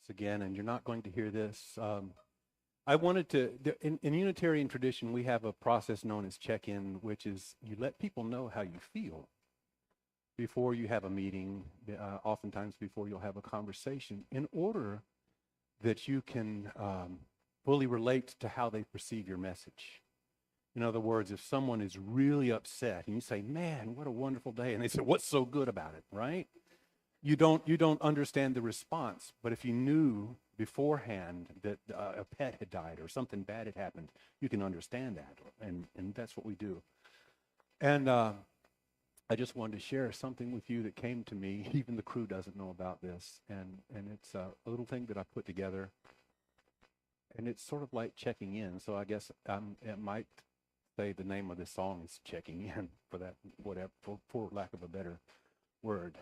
again, and you're not going to hear this. I wanted to, in Unitarian tradition, we have a process known as check-in, which is you let people know how you feel before you have a meeting, oftentimes before you'll have a conversation, in order that you can fully relate to how they perceive your message. In other words, if someone is really upset and you say, man, what a wonderful day, and they say, what's so good about it, right? You don't understand the response. But if you knew beforehand that a pet had died or something bad had happened, you can understand that, and that's what we do. And I just wanted to share something with you that came to me. Even the crew doesn't know about this, and it's a little thing that I put together, and it's sort of like checking in. So I guess it might say the name of this song is checking in for that, whatever, for lack of a better word.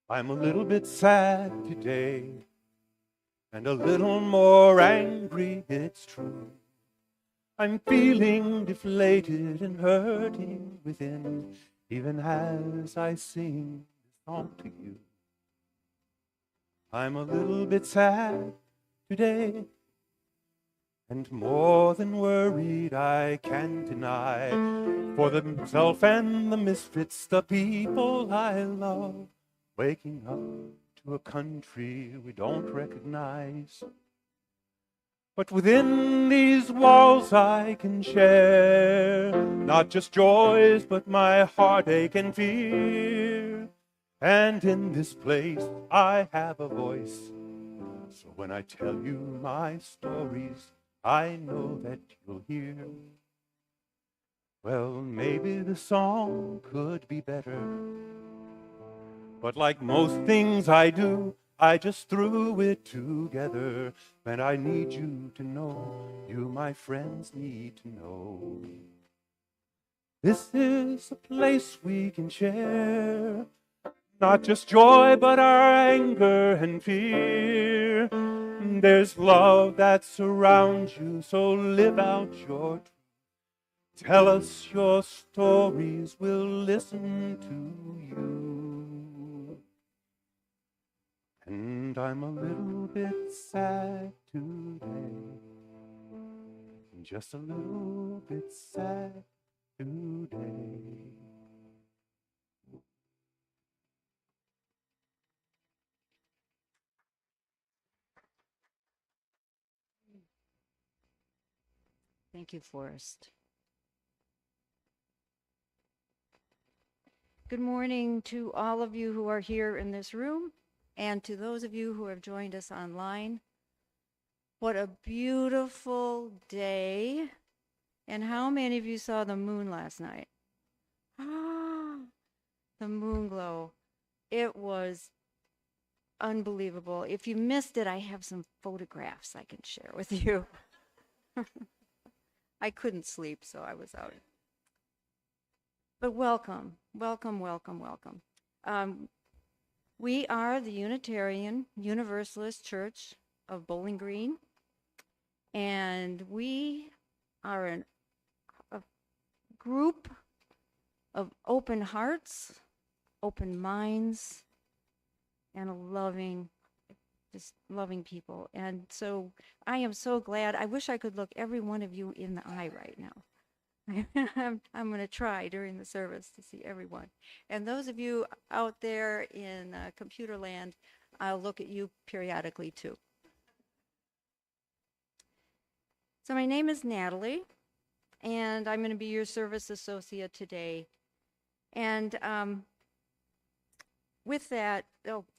I'm a little bit sad today, and a little more angry, it's true. I'm feeling deflated and hurting within, even as I sing this song to you. I'm a little bit sad today, and more than worried, I can't deny, for themself and the misfits, the people I love, waking up to a country we don't recognize. But within these walls I can share not just joys, but my heartache and fear. And in this place I have a voice, so when I tell you my stories, I know that you'll hear. Well, maybe the song could be better, but like most things I do, I just threw it together. And I need you to know, you my friends need to know, this is a place we can share not just joy, but our anger and fear. There's love that surrounds you, so live out your truth. Tell us your stories, we'll listen to you. And I'm a little bit sad today, just a little bit sad today. Thank you, Forrest. Good morning to all of you who are here in this room and to those of you who have joined us online. What a beautiful day. And how many of you saw the moon last night? Ah, the moon glow. It was unbelievable. If you missed it, I have some photographs I can share with you. I couldn't sleep, so I was out. But welcome, welcome, welcome, welcome. We are the Unitarian Universalist Church of Bowling Green, and we are a group of open hearts, open minds, and just loving people. And so I am so glad. I wish I could look every one of you in the eye right now. I'm going to try during the service to see everyone. And those of you out there in computer land, I'll look at you periodically too. So my name is Natalie, and I'm going to be your service associate today. And with that,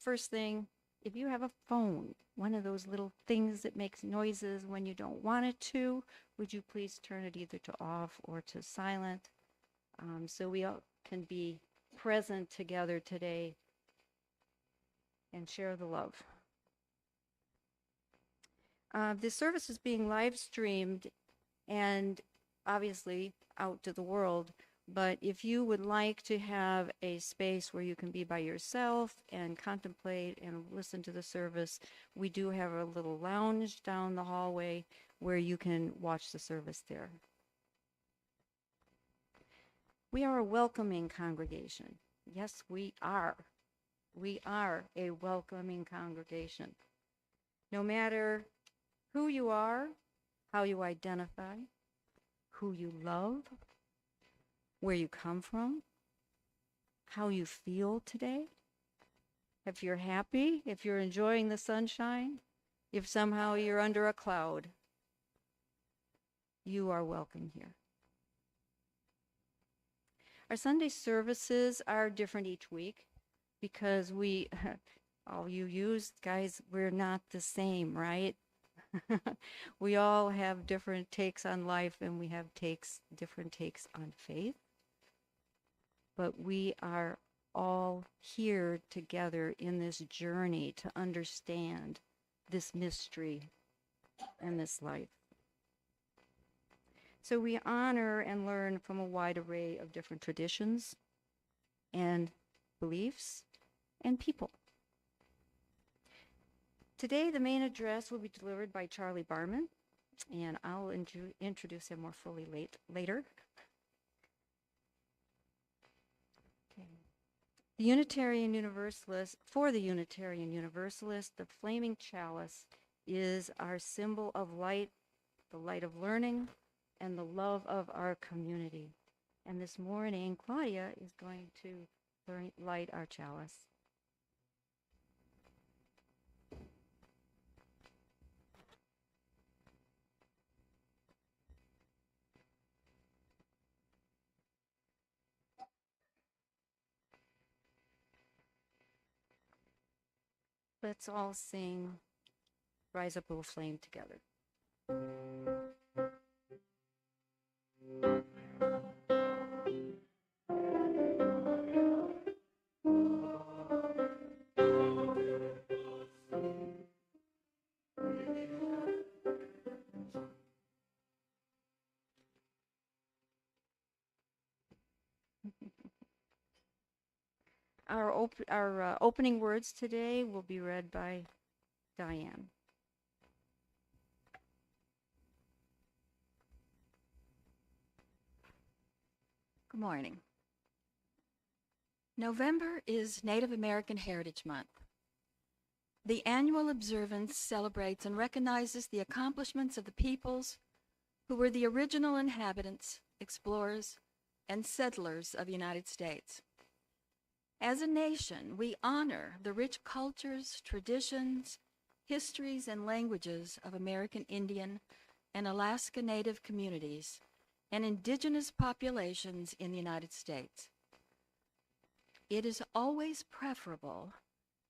first thing, if you have a phone, one of those little things that makes noises when you don't want it to, would you please turn it either to off or to silent, so we all can be present together today and share the love. This service is being live streamed and obviously out to the world. But if you would like to have a space where you can be by yourself and contemplate and listen to the service, we do have a little lounge down the hallway where you can watch the service there. We are a welcoming congregation. Yes, we are. We are a welcoming congregation. No matter who you are, how you identify, who you love, where you come from, how you feel today, if you're happy, if you're enjoying the sunshine, if somehow you're under a cloud, you are welcome here. Our Sunday services are different each week because all you use, guys, we're not the same, right? We all have different takes on life, and we have different takes on faith. But we are all here together in this journey to understand this mystery and this life. So we honor and learn from a wide array of different traditions and beliefs and people. Today, the main address will be delivered by Charlie Barman, and I'll introduce him more fully later. Okay. The Unitarian Universalist, for the Unitarian Universalist, the flaming chalice is our symbol of light, the light of learning, and the love of our community. And this morning, Claudia is going to light our chalice. Let's all sing Rise Up, O Flame together. Our opening words today will be read by Diane. Good morning. November is Native American Heritage Month. The annual observance celebrates and recognizes the accomplishments of the peoples who were the original inhabitants, explorers, and settlers of the United States. As a nation, we honor the rich cultures, traditions, histories, and languages of American Indian and Alaska Native communities and indigenous populations in the United States. It is always preferable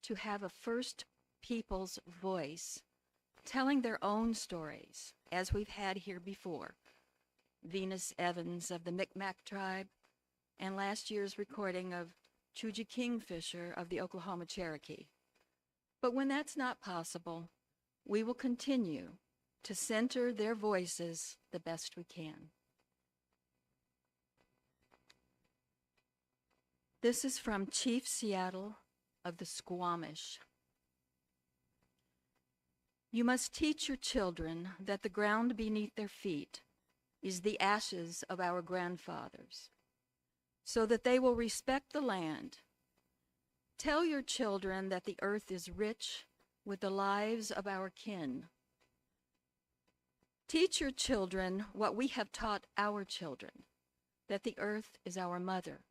to have a First Peoples voice telling their own stories, as we've had here before. Venus Evans of the Micmac tribe, and last year's recording of Chuji Kingfisher of the Oklahoma Cherokee. But when that's not possible, we will continue to center their voices the best we can. This is from Chief Seattle of the Squamish. You must teach your children that the ground beneath their feet is the ashes of our grandfathers, so that they will respect the land. Tell your children that the earth is rich with the lives of our kin. Teach your children what we have taught our children, that the earth is our mother.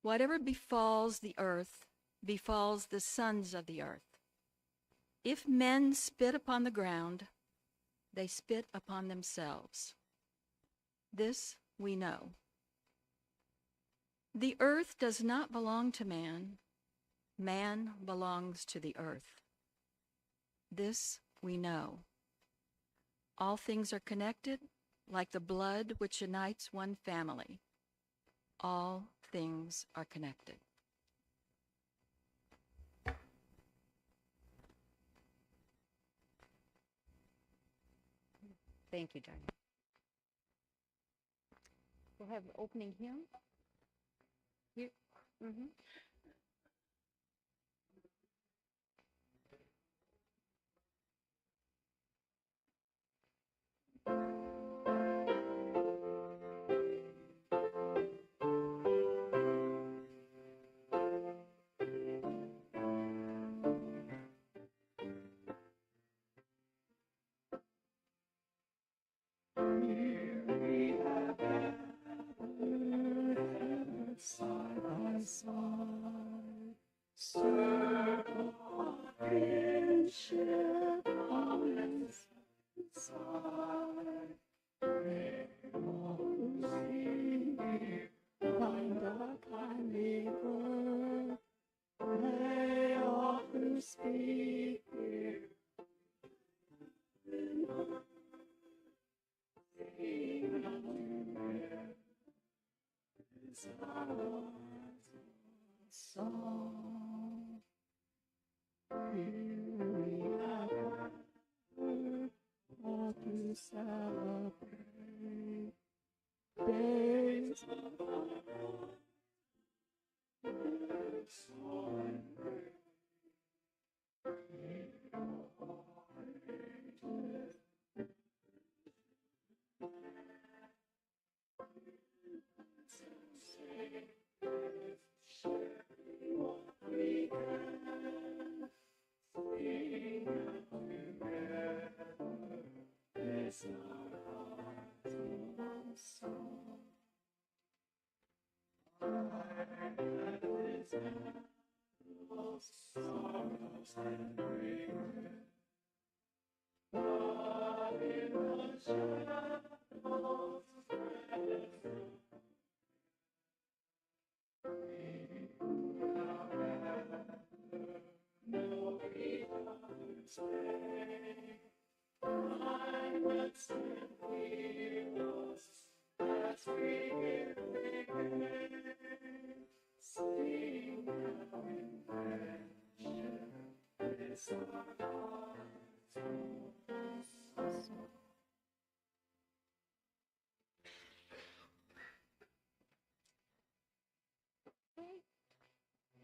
Whatever befalls the earth befalls the sons of the earth. If men spit upon the ground, they spit upon themselves. This we know. The earth does not belong to man. Man belongs to the earth. This we know. All things are connected, like the blood which unites one family. All things are connected. Thank you, Diane. We'll have the opening hymn. Here. Mm-hmm. Song. Here we are, all to celebrate. Days of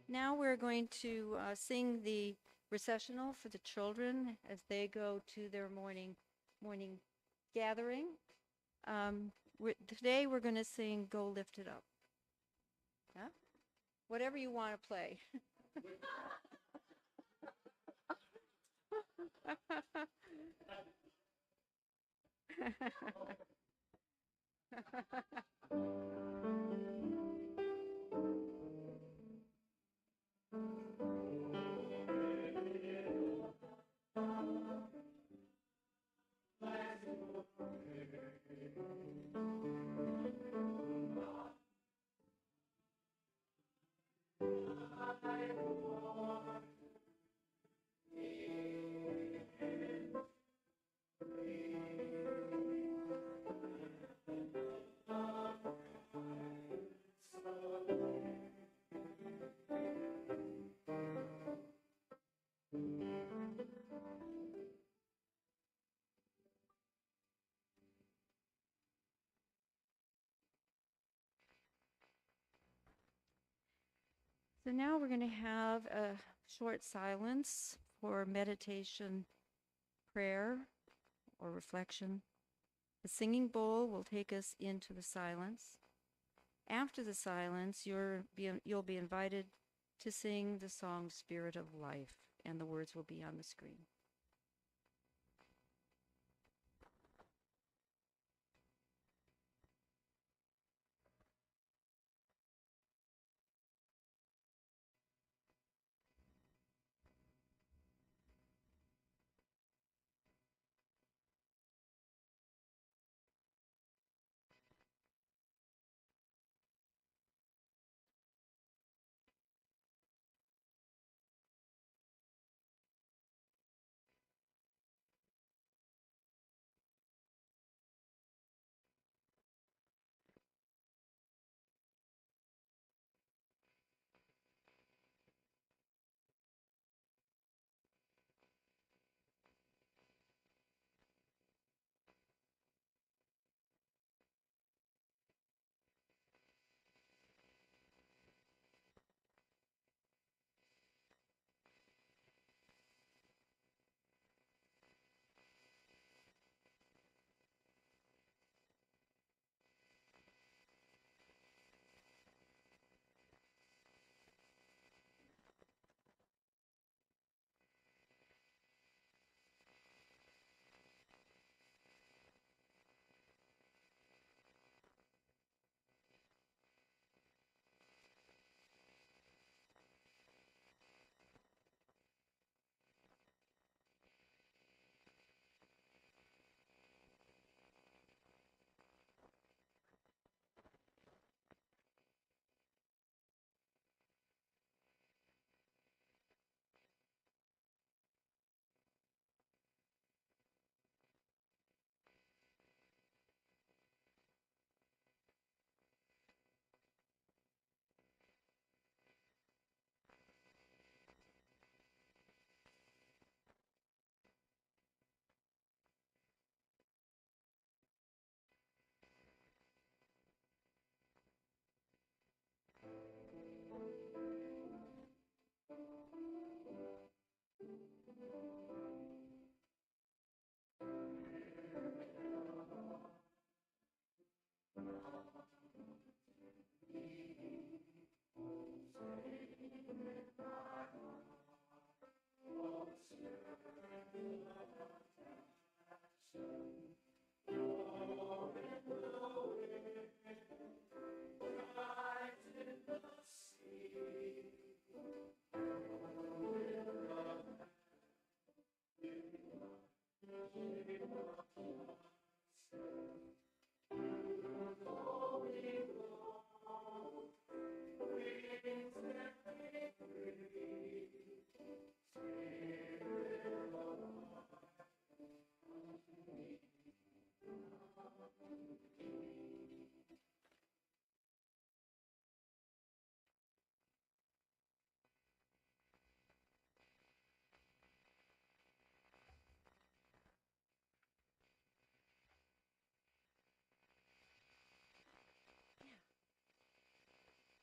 Now we're going to sing the recessional for the children as they go to their morning gathering. Today we're going to sing "Go Lift It Up." Yeah? Whatever you want to play. So now we're going to have a short silence for meditation, prayer, or reflection. The singing bowl will take us into the silence. After the silence, you'll be invited to sing the song Spirit of Life, and the words will be on the screen.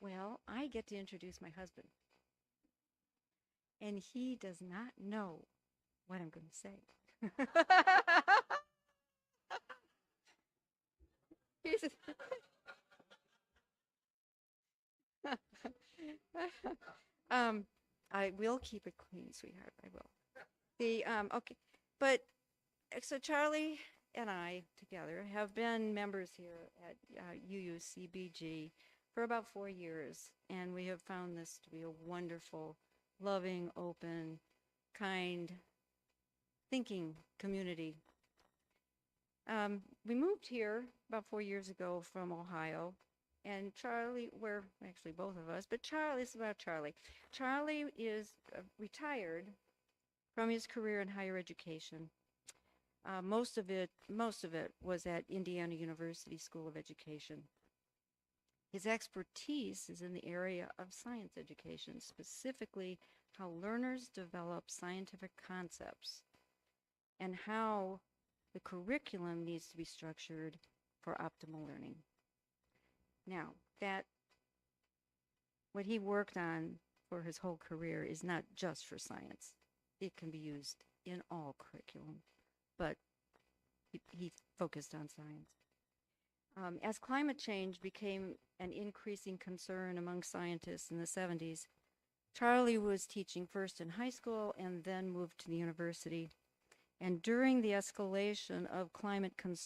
Well, I get to introduce my husband, and he does not know what I'm going to say. He's- I will keep it clean, sweetheart. I will. Okay, but so Charlie and I together have been members here at UUCBG for about 4 years, and we have found this to be a wonderful, loving, open, kind, thinking community. We moved here about 4 years ago from Ohio, and Charlie, we're actually both of us, but Charlie, this is about Charlie. Charlie is retired from his career in higher education. Most of it was at Indiana University School of Education. His expertise is in the area of science education, specifically how learners develop scientific concepts and how the curriculum needs to be structured for optimal learning. Now, what he worked on for his whole career is not just for science. It can be used in all curriculum, but he focused on science. As climate change became an increasing concern among scientists in the 70s, Charlie was teaching first in high school and then moved to the university. And during the escalation of climate concern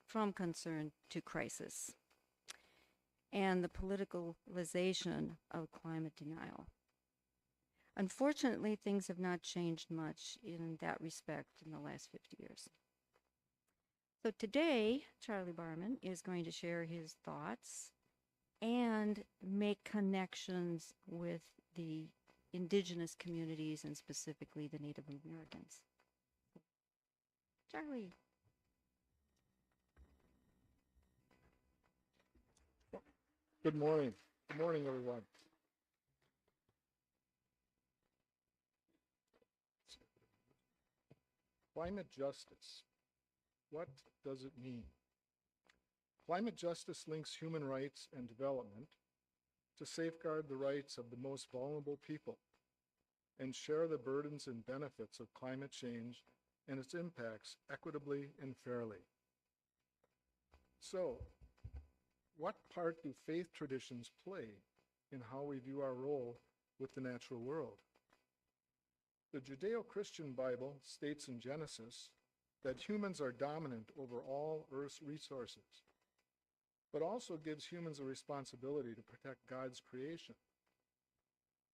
from concern to crisis, and the politicalization of climate denial. Unfortunately, things have not changed much in that respect in the last 50 years. So today, Charlie Barman is going to share his thoughts and make connections with the indigenous communities and specifically the Native Americans. Charlie. Good morning. Good morning, everyone. Climate justice. What does it mean? Climate justice links human rights and development to safeguard the rights of the most vulnerable people and share the burdens and benefits of climate change and its impacts equitably and fairly. So, what part do faith traditions play in how we view our role with the natural world? The Judeo-Christian Bible states in Genesis that humans are dominant over all Earth's resources, but also gives humans a responsibility to protect God's creation.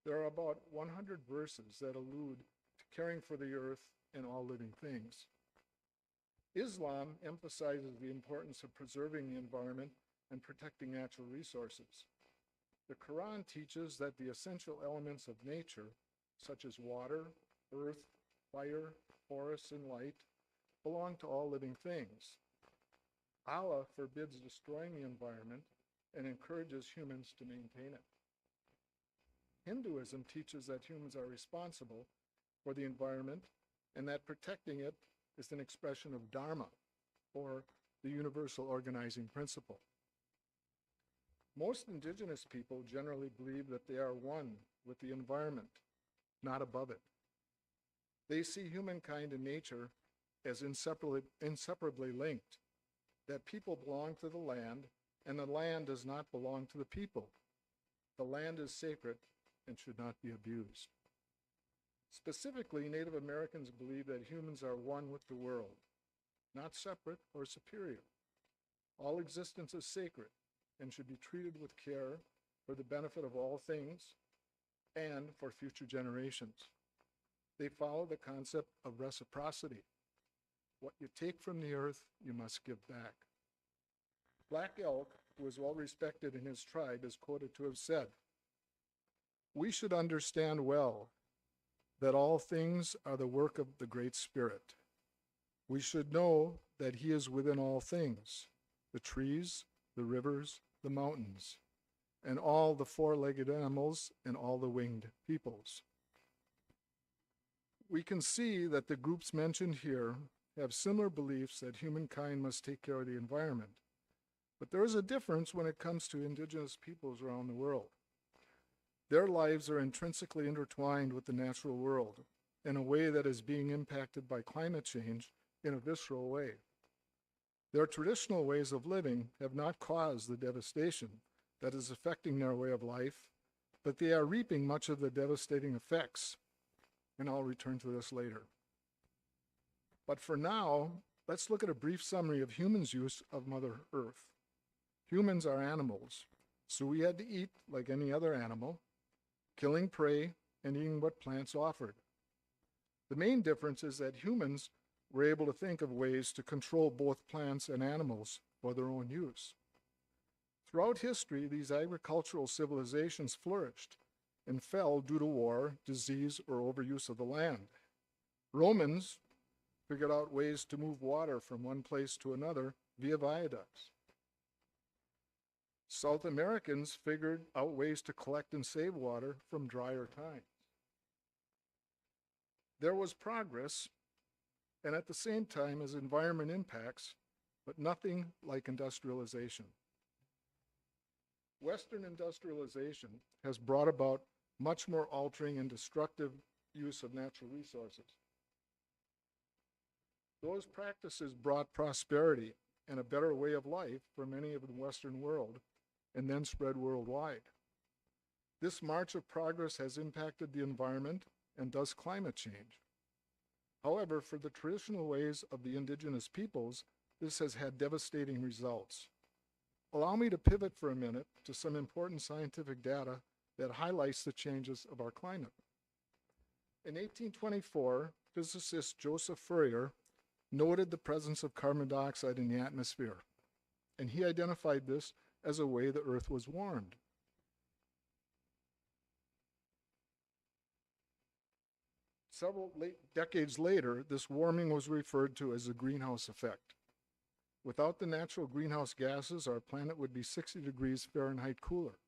There are about 100 verses that allude to caring for the earth and all living things. Islam emphasizes the importance of preserving the environment and protecting natural resources. The Quran teaches that the essential elements of nature, such as water, earth, fire, forests, and light, belong to all living things. Allah forbids destroying the environment and encourages humans to maintain it. Hinduism teaches that humans are responsible for the environment and that protecting it is an expression of Dharma, or the universal organizing principle. Most indigenous people generally believe that they are one with the environment, not above it. They see humankind and nature as inseparably linked, that people belong to the land and the land does not belong to the people. The land is sacred and should not be abused. Specifically, Native Americans believe that humans are one with the world, not separate or superior. All existence is sacred and should be treated with care for the benefit of all things and for future generations. They follow the concept of reciprocity. What you take from the earth, you must give back. Black Elk, who was well respected in his tribe, is quoted to have said, "We should understand well that all things are the work of the Great Spirit. We should know that he is within all things, the trees, the rivers, the mountains, and all the four-legged animals and all the winged peoples." We can see that the groups mentioned here have similar beliefs that humankind must take care of the environment. But there is a difference when it comes to indigenous peoples around the world. Their lives are intrinsically intertwined with the natural world in a way that is being impacted by climate change in a visceral way. Their traditional ways of living have not caused the devastation that is affecting their way of life, but they are reaping much of the devastating effects, and I'll return to this later. But for now, let's look at a brief summary of humans' use of Mother Earth. Humans are animals, so we had to eat like any other animal, killing prey and eating what plants offered. The main difference is that humans were able to think of ways to control both plants and animals for their own use. Throughout history, these agricultural civilizations flourished and fell due to war, disease, or overuse of the land. Romans figured out ways to move water from one place to another via viaducts. South Americans figured out ways to collect and save water from drier times. There was progress, and at the same time as environment impacts, but nothing like industrialization. Western industrialization has brought about much more altering and destructive use of natural resources. Those practices brought prosperity and a better way of life for many of the Western world, and then spread worldwide. This march of progress has impacted the environment and thus climate change. However, for the traditional ways of the indigenous peoples, this has had devastating results. Allow me to pivot for a minute to some important scientific data that highlights the changes of our climate. In 1824, physicist Joseph Fourier noted the presence of carbon dioxide in the atmosphere, and he identified this as a way the Earth was warmed. Several decades later, this warming was referred to as the greenhouse effect. Without the natural greenhouse gases, our planet would be 60 degrees Fahrenheit cooler.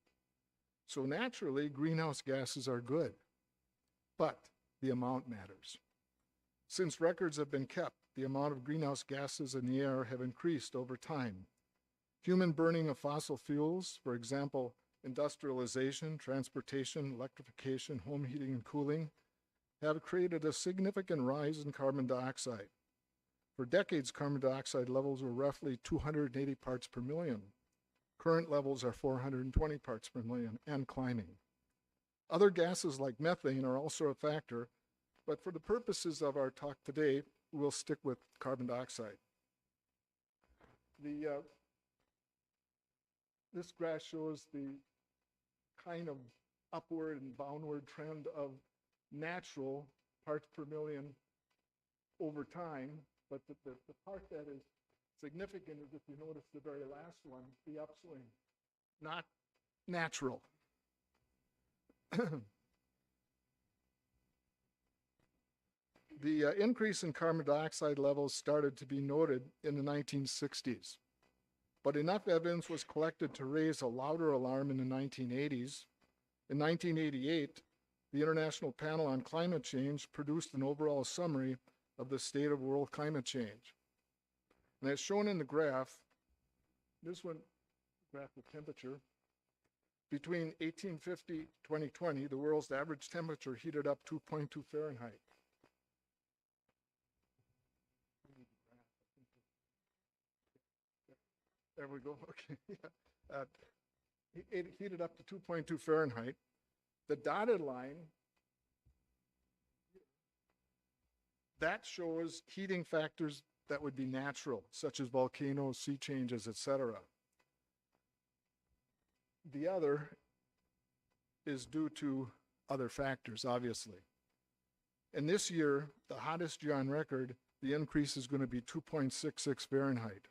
So naturally, greenhouse gases are good, but the amount matters. Since records have been kept, the amount of greenhouse gases in the air have increased over time. Human burning of fossil fuels, for example, industrialization, transportation, electrification, home heating and cooling, have created a significant rise in carbon dioxide. For decades, carbon dioxide levels were roughly 280 parts per million. Current levels are 420 parts per million and climbing. Other gases like methane are also a factor, but for the purposes of our talk today, we'll stick with carbon dioxide. This graph shows the kind of upward and downward trend of natural parts per million over time, but the part that is significant is, if you notice the very last one, the upswing, not natural. The increase in carbon dioxide levels started to be noted in the 1960s, but enough evidence was collected to raise a louder alarm in the 1980s. In 1988, the International Panel on Climate Change produced an overall summary of the state of world climate change. And as shown in the graph, this one, graph of temperature, between 1850 and 2020, the world's average temperature heated up 2.2 Fahrenheit. There we go, okay. It heated up to 2.2 Fahrenheit. The dotted line, that shows heating factors that would be natural, such as volcanoes, sea changes, etc. The other is due to other factors, obviously. And this year, the hottest year on record, the increase is going to be 2.66 Fahrenheit.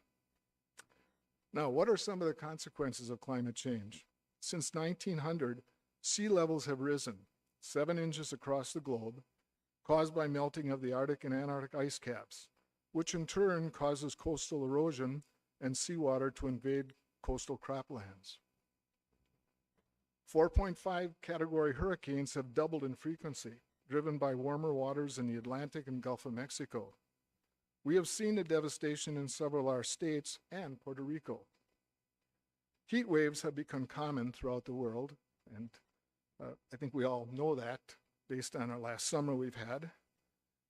Now, what are some of the consequences of climate change? Since 1900, sea levels have risen 7 inches across the globe, caused by melting of the Arctic and Antarctic ice caps, which in turn causes coastal erosion and seawater to invade coastal croplands. 4.5 category hurricanes have doubled in frequency, driven by warmer waters in the Atlantic and Gulf of Mexico. We have seen the devastation in several of our states and Puerto Rico. Heat waves have become common throughout the world, and I think we all know that based on our last summer we've had.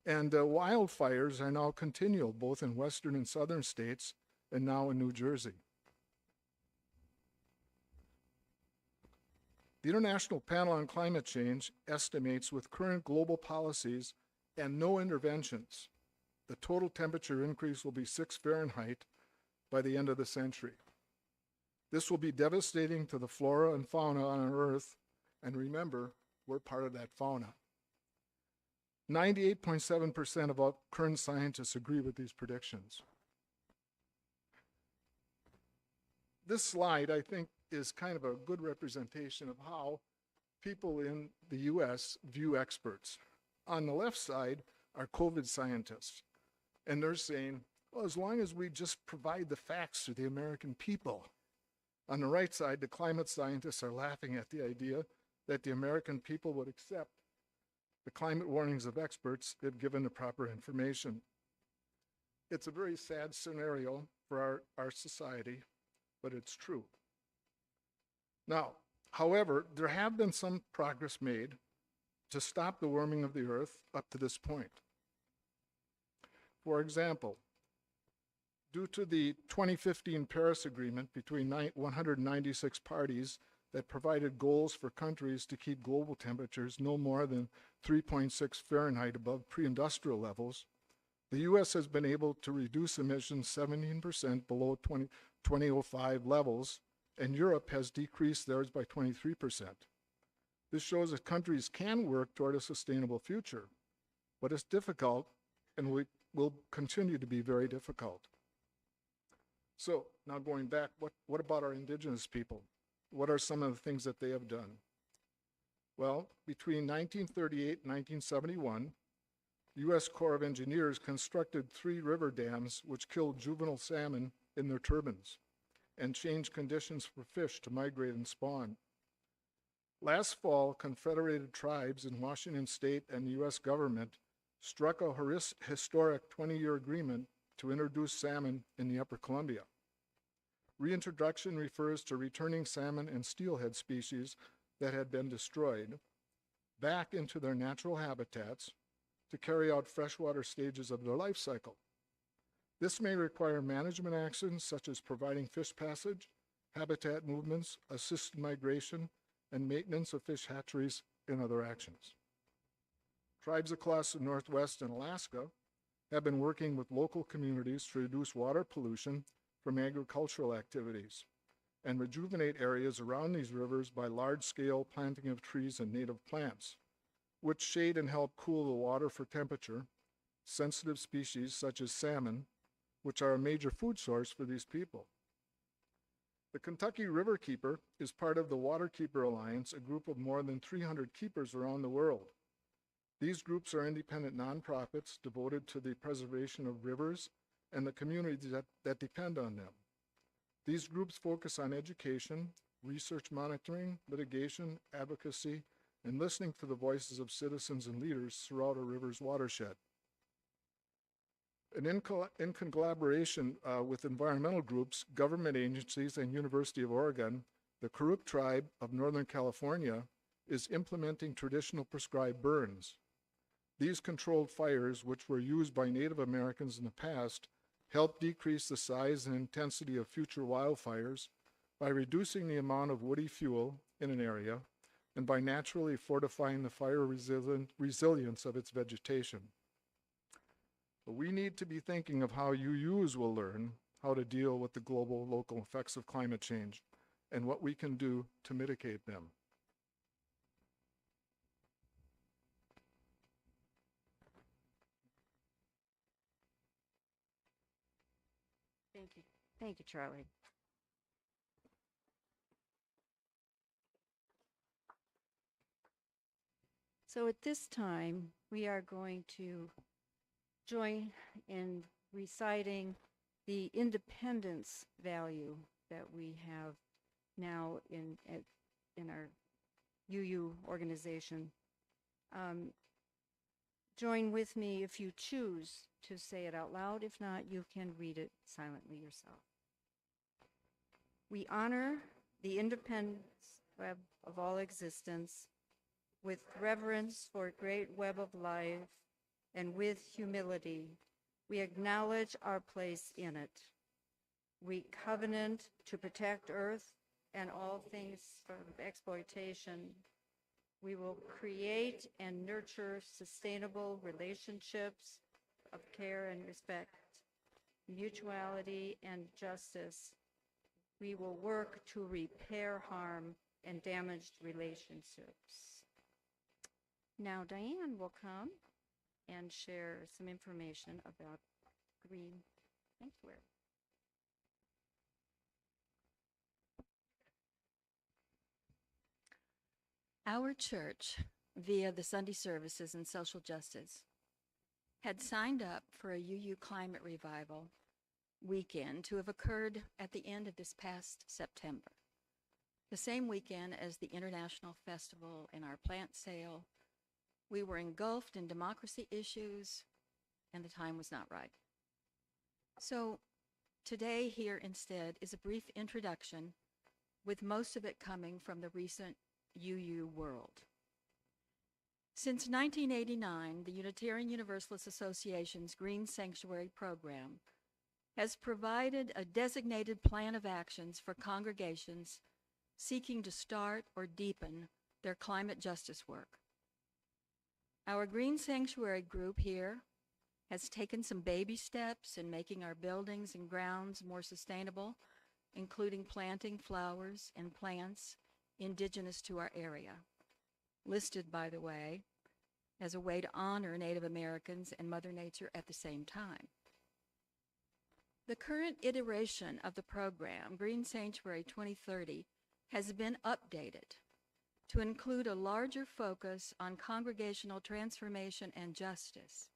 And wildfires are now continual, both in western and southern states, and now in New Jersey. The International Panel on Climate Change estimates with current global policies and no interventions, the total temperature increase will be 6 Fahrenheit by the end of the century. This will be devastating to the flora and fauna on our Earth, and remember, we're part of that fauna. 98.7% of all current scientists agree with these predictions. This slide, I think, is kind of a good representation of how people in the US view experts. On the left side are COVID scientists, and they're saying, well, as long as we just provide the facts to the American people. On the right side, the climate scientists are laughing at the idea that the American people would accept the climate warnings of experts if given the proper information. It's a very sad scenario for our society, but it's true. Now, however, there have been some progress made to stop the warming of the Earth up to this point. For example, due to the 2015 Paris Agreement between 196 parties that provided goals for countries to keep global temperatures no more than 3.6 Fahrenheit above pre-industrial levels, the U.S. has been able to reduce emissions 17% below 2005 levels, and Europe has decreased theirs by 23%. This shows that countries can work toward a sustainable future, but it's difficult and will continue to be very difficult. So now going back, what about our indigenous people? What are some of the things that they have done? Well, between 1938 and 1971, the U.S. Corps of Engineers constructed 3 river dams which killed juvenile salmon in their turbines and changed conditions for fish to migrate and spawn. Last fall, Confederated tribes in Washington state and the U.S. government struck a historic 20-year agreement to introduce salmon in the Upper Columbia. Reintroduction refers to returning salmon and steelhead species that had been destroyed back into their natural habitats to carry out freshwater stages of their life cycle. This may require management actions such as providing fish passage, habitat movements, assisted migration, and maintenance of fish hatcheries and other actions. Tribes across the Northwest and Alaska have been working with local communities to reduce water pollution from agricultural activities and rejuvenate areas around these rivers by large-scale planting of trees and native plants, which shade and help cool the water for temperature-sensitive species such as salmon, which are a major food source for these people. The Kentucky River Keeper is part of the Waterkeeper Alliance, a group of more than 300 keepers around the world. These groups are independent nonprofits devoted to the preservation of rivers and the communities that depend on them. These groups focus on education, research monitoring, litigation, advocacy, and listening to the voices of citizens and leaders throughout a river's watershed. And in collaboration with environmental groups, government agencies, and University of Oregon, the Karuk tribe of Northern California is implementing traditional prescribed burns. These controlled fires, which were used by Native Americans in the past, help decrease the size and intensity of future wildfires by reducing the amount of woody fuel in an area and by naturally fortifying the fire resilience of its vegetation. But we need to be thinking of how UUs will learn how to deal with the global local effects of climate change and what we can do to mitigate them. Thank you. Thank you, Charlie. So at this time, we are going to join in reciting the independence value that we have now in our UU organization. Join with me if you choose to say it out loud. If not, you can read it silently yourself. We honor the independence web of all existence with reverence for great web of life, and with humility, we acknowledge our place in it. We covenant to protect Earth and all things from exploitation. We will create and nurture sustainable relationships of care and respect, mutuality and justice. We will work to repair harm and damaged relationships. Now Diane will come and share some information about Green Sanctuary. Our church, via the Sunday services and social justice, had signed up for a UU climate revival weekend to have occurred at the end of this past September, the same weekend as the International Festival and our plant sale. We were engulfed in democracy issues, and the time was not right. So today here instead is a brief introduction, with most of it coming from the recent UU world. Since 1989, the Unitarian Universalist Association's Green Sanctuary program has provided a designated plan of actions for congregations seeking to start or deepen their climate justice work. Our Green Sanctuary group here has taken some baby steps in making our buildings and grounds more sustainable, including planting flowers and plants indigenous to our area, listed, by the way, as a way to honor Native Americans and Mother Nature at the same time. The current iteration of the program, Green Sanctuary 2030, has been updated to include a larger focus on congregational transformation and justice.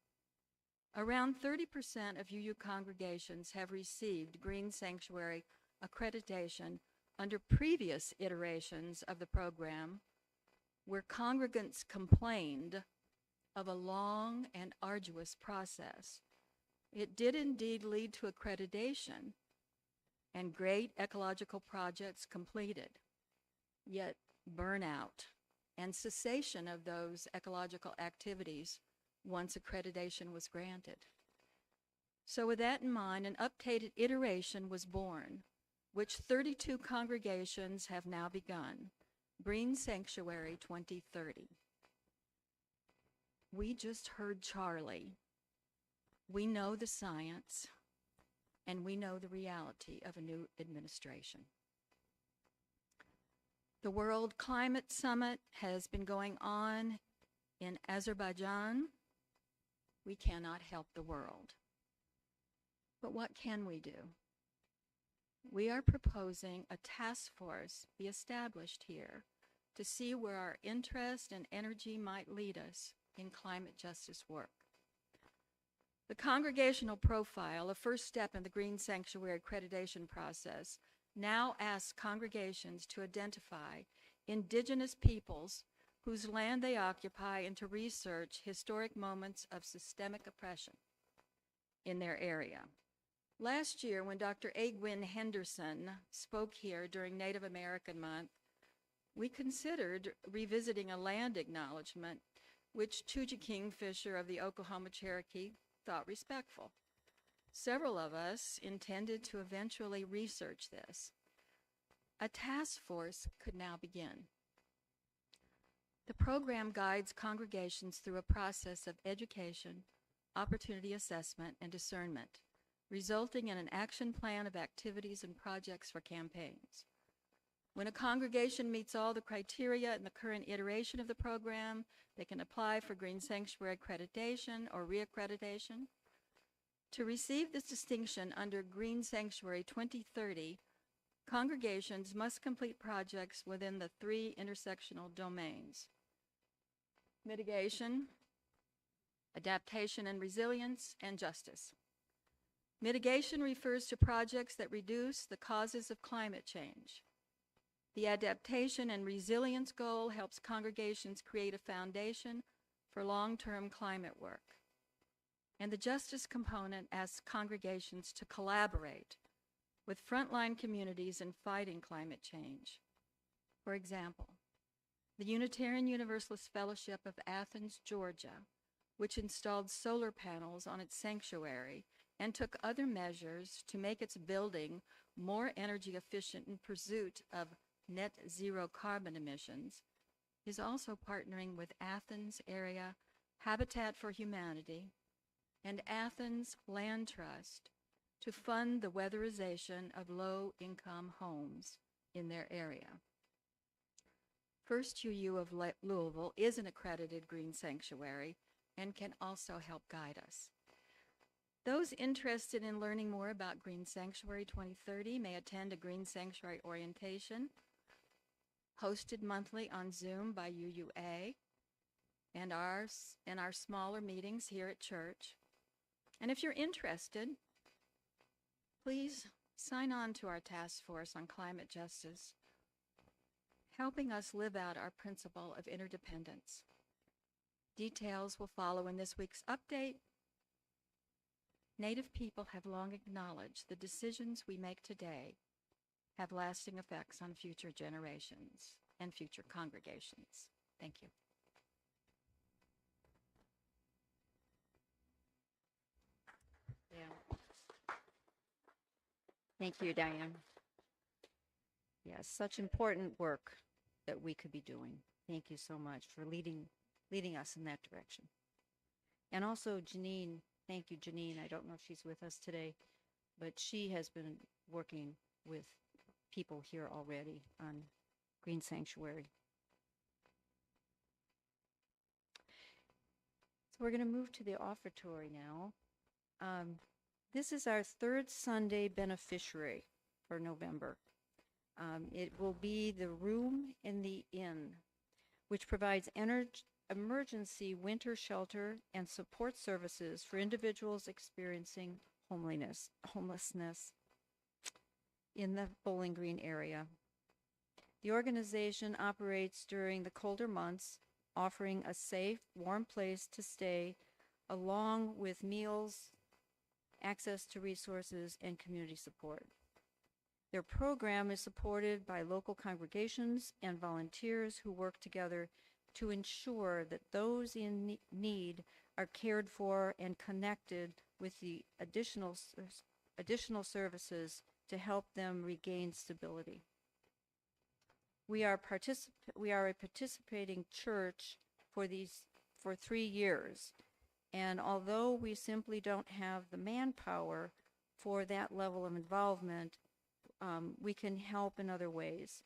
Around 30% of UU congregations have received Green Sanctuary accreditation under previous iterations of the program, where congregants complained of a long and arduous process. It did indeed lead to accreditation and great ecological projects completed, yet burnout and cessation of those ecological activities once accreditation was granted. So with that in mind, an updated iteration was born, which 32 congregations have now begun, Green Sanctuary 2030. We just heard Charlie. We know the science, and we know the reality of a new administration. The World Climate Summit has been going on in Azerbaijan. We cannot help the world. But what can we do? We are proposing a task force be established here to see where our interest and energy might lead us in climate justice work. The congregational profile, a first step in the Green Sanctuary accreditation process, now asks congregations to identify indigenous peoples whose land they occupy and to research historic moments of systemic oppression in their area. Last year, when Dr. A. Gwynn Henderson spoke here during Native American Month, we considered revisiting a land acknowledgement which Tuja Kingfisher of the Oklahoma Cherokee thought respectful. Several of us intended to eventually research this. A task force could now begin. The program guides congregations through a process of education, opportunity assessment, and discernment, resulting in an action plan of activities and projects for campaigns. When a congregation meets all the criteria in the current iteration of the program, they can apply for Green Sanctuary accreditation or reaccreditation. To receive this distinction under Green Sanctuary 2030, congregations must complete projects within the 3 intersectional domains: mitigation, adaptation and resilience, and justice. Mitigation refers to projects that reduce the causes of climate change. The adaptation and resilience goal helps congregations create a foundation for long-term climate work. And the justice component asks congregations to collaborate with frontline communities in fighting climate change. For example, the Unitarian Universalist Fellowship of Athens, Georgia, which installed solar panels on its sanctuary and took other measures to make its building more energy efficient in pursuit of net zero carbon emissions, is also partnering with Athens Area Habitat for Humanity and Athens Land Trust to fund the weatherization of low-income homes in their area. First UU of Louisville is an accredited green sanctuary and can also help guide us. Those interested in learning more about Green Sanctuary 2030 may attend a Green Sanctuary orientation hosted monthly on Zoom by UUA and our smaller meetings here at church. And if you're interested, please sign on to our task force on climate justice, helping us live out our principle of interdependence. Details will follow in this week's update. Native people have long acknowledged the decisions we make today have lasting effects on future generations and future congregations. Thank you. Yeah. Thank you, Diane. Yes, such important work that we could be doing. Thank you so much for leading us in that direction. And also Janine, thank you, Janine. I don't know if she's with us today, but she has been working with people here already on Green Sanctuary. So we're going to move to the offertory now. This is our third Sunday beneficiary for November. It will be the Room in the Inn, which provides emergency winter shelter and support services for individuals experiencing homelessness in the Bowling Green area. The organization operates during the colder months, offering a safe, warm place to stay, along with meals, access to resources, and community support. Their program is supported by local congregations and volunteers who work together to ensure that those in need are cared for and connected with the additional services to help them regain stability. We are a participating church for 3 years, and although we simply don't have the manpower for that level of involvement, we can help in other ways.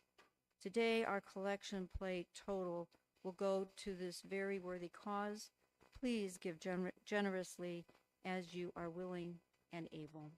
Today, our collection plate total will go to this very worthy cause. Please give generously as you are willing and able.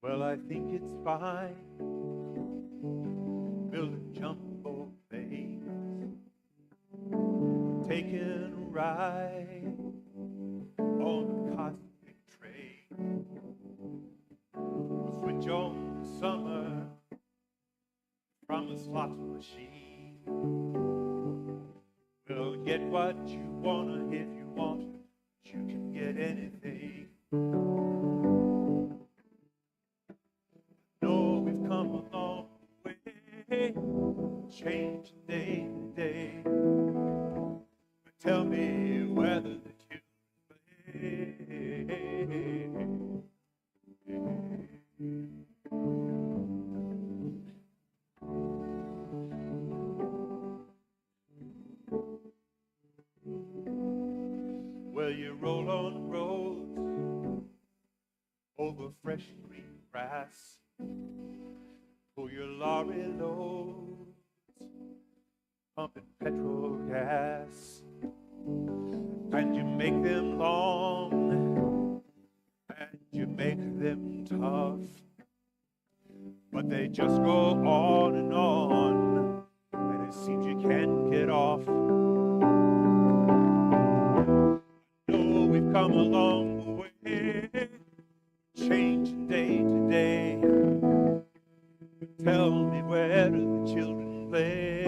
Well, I think it's fine taking a ride on the cosmic train. Switch on the summer from the slot machine. Well, get what you wanna if you want to, but you can get anything. No, we've come a long way, change day to day. But tell me whether the children well, you roll on the roads over fresh green grass, pull your lorry loads, pumping petrol gas, and you make them long, and you make them tough, but they just go on, and it seems you can't get off. No, we've come a long way, changing day to day. Tell me, where do the children play?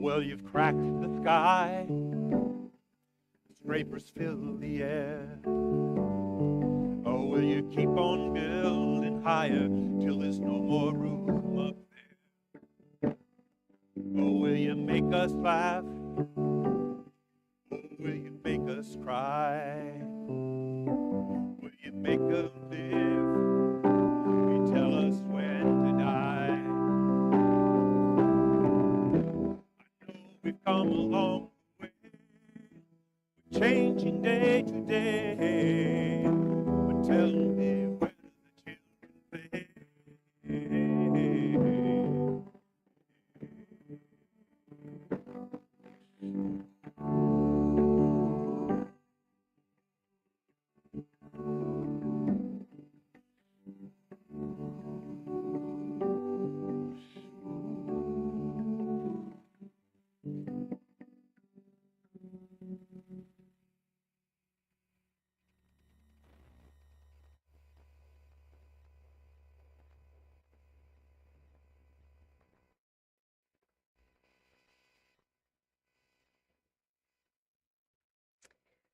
Well, you've cracked the sky, scrapers fill the air. Oh, will you keep on building higher till there's no more room up there? Oh, will you make us laugh? Oh, will you make us cry? Will you make us live? Will you tell us when to die? We've come a long way, changing day to day. But tell me, where do the children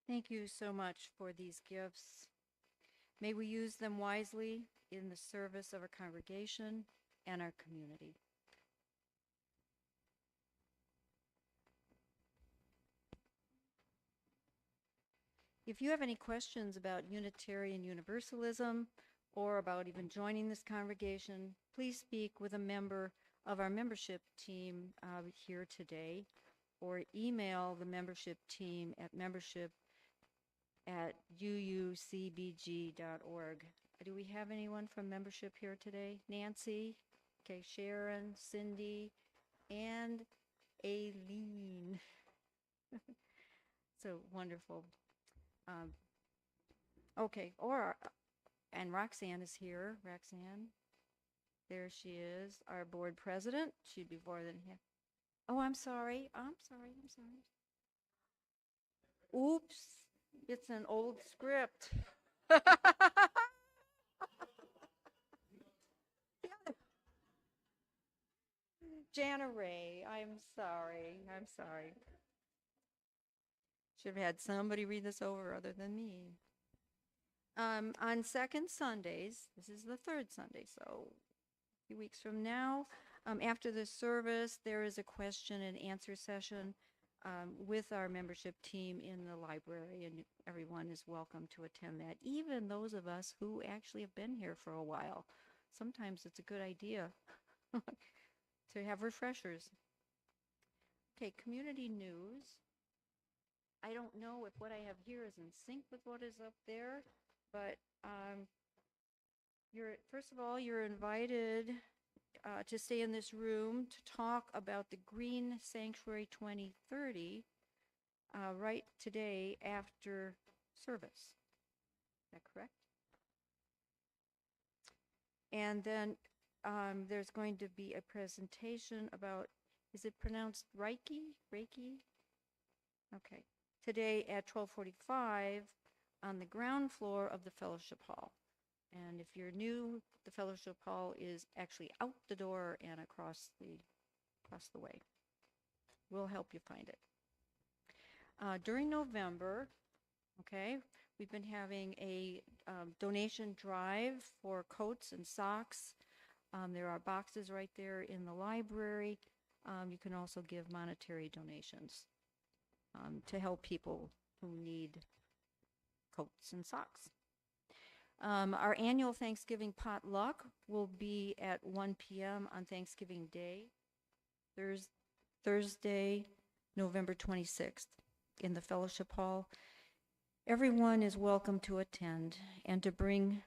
Thank you so much for these gifts. May we use them wisely in the service of our congregation and our community. If you have any questions about Unitarian Universalism or about even joining this congregation, please speak with a member of our membership team here today, or email the membership team at membership@uucbg.org. Do we have anyone from membership here today? Nancy? Okay, Sharon, Cindy, and Aileen. So wonderful. Okay, and Roxanne is here. Roxanne, there she is, our board president. She'd be more than happy. Oh, I'm sorry. Oops, it's an old script. Jana Ray, I'm sorry. Should have had somebody read this over other than me. On second Sundays, this is the third Sunday, so a few weeks from now, after the service, there is a question and answer session with our membership team in the library, and everyone is welcome to attend that, even those of us who actually have been here for a while. Sometimes it's a good idea to to have refreshers. Okay, community news. I don't know if what I have here is in sync with what is up there, but first of all, you're invited to stay in this room to talk about the Green Sanctuary 2030 right today after service. Is that correct? And then there's going to be a presentation about, is it pronounced Reiki? Reiki? Okay. Today at 12:45 on the ground floor of the Fellowship Hall. And if you're new, the Fellowship Hall is actually out the door and across the way. We'll help you find it. During November, okay, we've been having a donation drive for coats and socks. There are boxes right there in the library. You can also give monetary donations to help people who need coats and socks. Our annual Thanksgiving potluck will be at 1 p.m. on Thanksgiving Day, Thursday, November 26th, in the Fellowship Hall. Everyone is welcome to attend and to bring.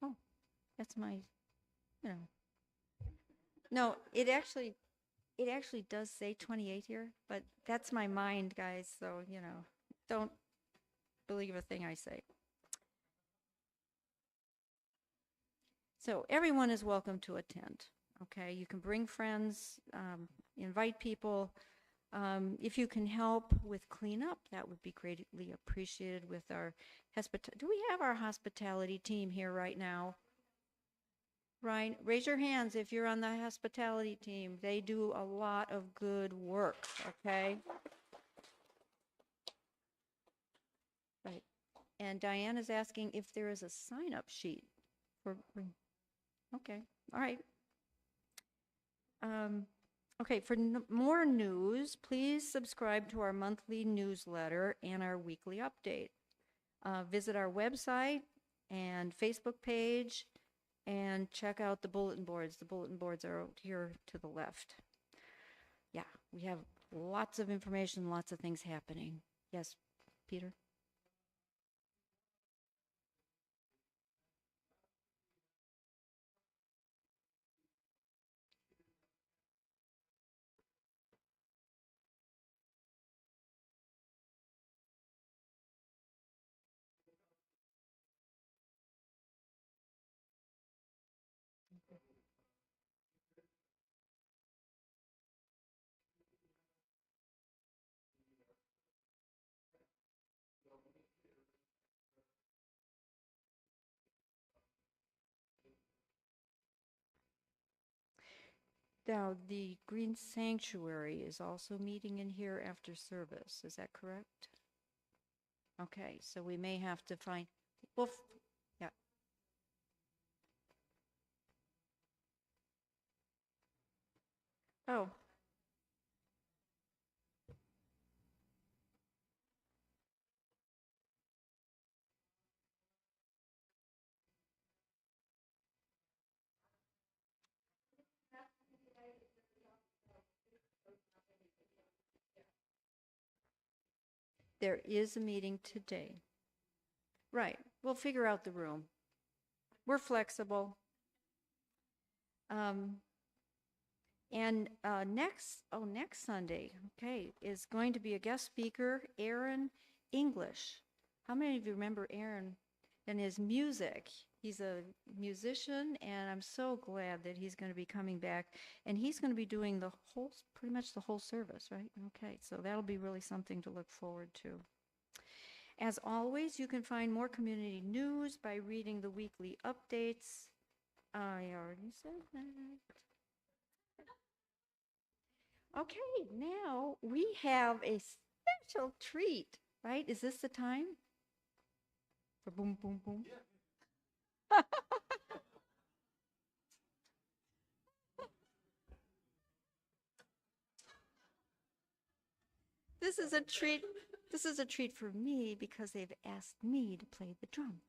Oh, that's my, No, it actually does say 28 here, but that's my mind, guys, so, don't believe a thing I say. So everyone is welcome to attend, okay? You can bring friends, invite people. If you can help with cleanup, that would be greatly appreciated with our do we have our hospitality team here right now? Right, raise your hands if you're on the hospitality team. They do a lot of good work, okay? Right. And Diane is asking if there is a sign-up sheet for, okay, all right. Okay, for more news, please subscribe to our monthly newsletter and our weekly update. Visit our website and Facebook page and check out the bulletin boards. The bulletin boards are out here to the left. Yeah, we have lots of information, lots of things happening. Yes, Peter? Now, the Green Sanctuary is also meeting in here after service. Is that correct? Okay, so we may have to find, well, yeah. Oh. There is a meeting today. Right, we'll figure out the room. We're flexible. And next Sunday, okay, is going to be a guest speaker, Aaron English. How many of you remember Aaron and his music? He's a musician, and I'm so glad that he's going to be coming back. And he's going to be doing pretty much the whole service, right? Okay, so that'll be really something to look forward to. As always, you can find more community news by reading the weekly updates. I already said that. Okay, now we have a special treat, right? Is this the time? For boom, boom, boom? Yeah. This is a treat. This is a treat for me because they've asked me to play the drum.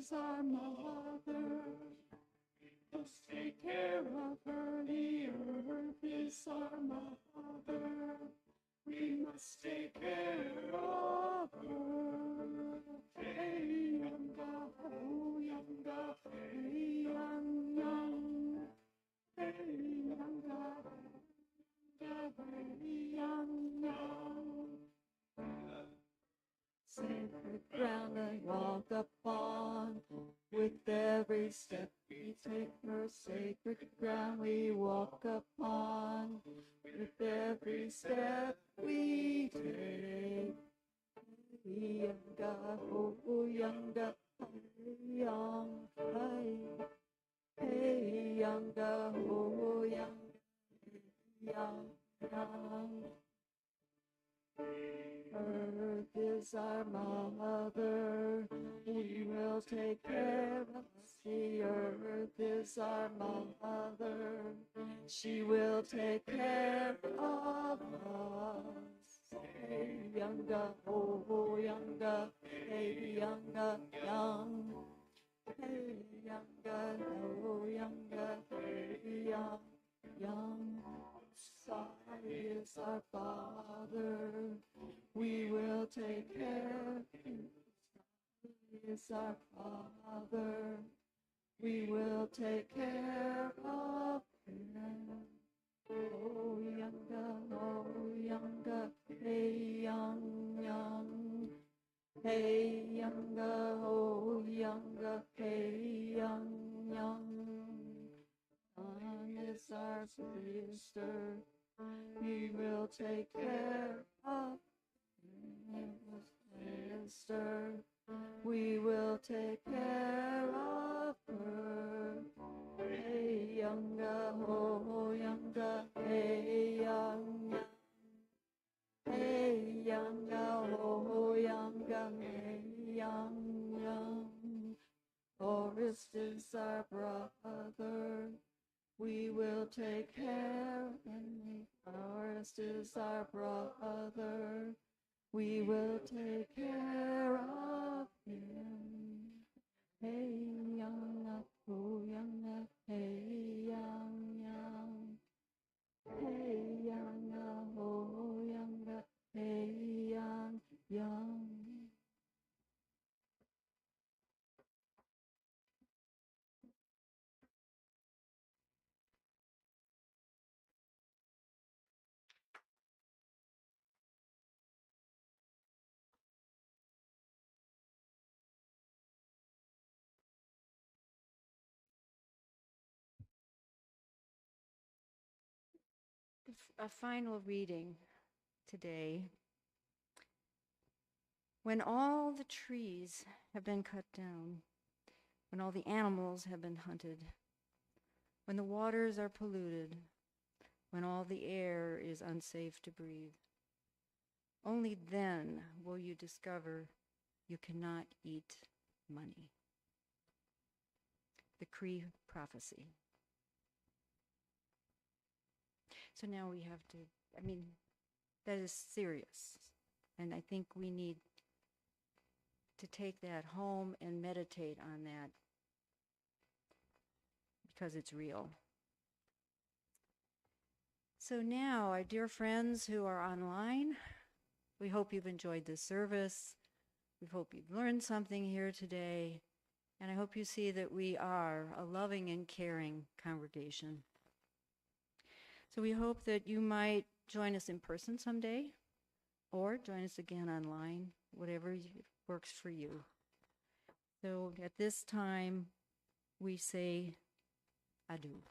is our mother. We must take care of her. The earth is our mother. We must take care of her. Hey, yanga, oh, yanga, hey, young, young. Hey, yanga, hey, young, young. Sacred ground I walk upon, with every step we take her. Sacred ground we walk upon, with every step we take. Yanga, oh, yanga, young, hey, yanga, oh, young, young. Earth is our mother, we will take care of us. The earth is our mother, she will take care of us. Hey, yanga, oh, yanga, hey, yanga, young. Hey, yanga, oh, yanga, hey, young, young. Sky is our father, we will take care. Sky is our father, we will take care of him. Oh, yanga, hey, young, young. Hey, yanga, oh, yanga, hey, young, young. Sun is our sister, we will take care of sister, we will take care of her. Hey, yanga, oh, yanga, hey, young, young. Hey, yanga, oh, yanga, hey, young, young. Forest is our brother, we will take care of him. Forest is our brother, we will take care of him. Hey, young, oh, young, hey, young, young. Hey, young, oh, young, hey, young, young. A final reading today. When all the trees have been cut down, when all the animals have been hunted, when the waters are polluted, when all the air is unsafe to breathe, only then will you discover you cannot eat money. The Cree prophecy. So now we have to, that is serious. And I think we need to take that home and meditate on that because it's real. So now, our dear friends who are online, we hope you've enjoyed this service. We hope you've learned something here today. And I hope you see that we are a loving and caring congregation. So we hope that you might join us in person someday or join us again online, whatever works for you. So at this time, we say adieu.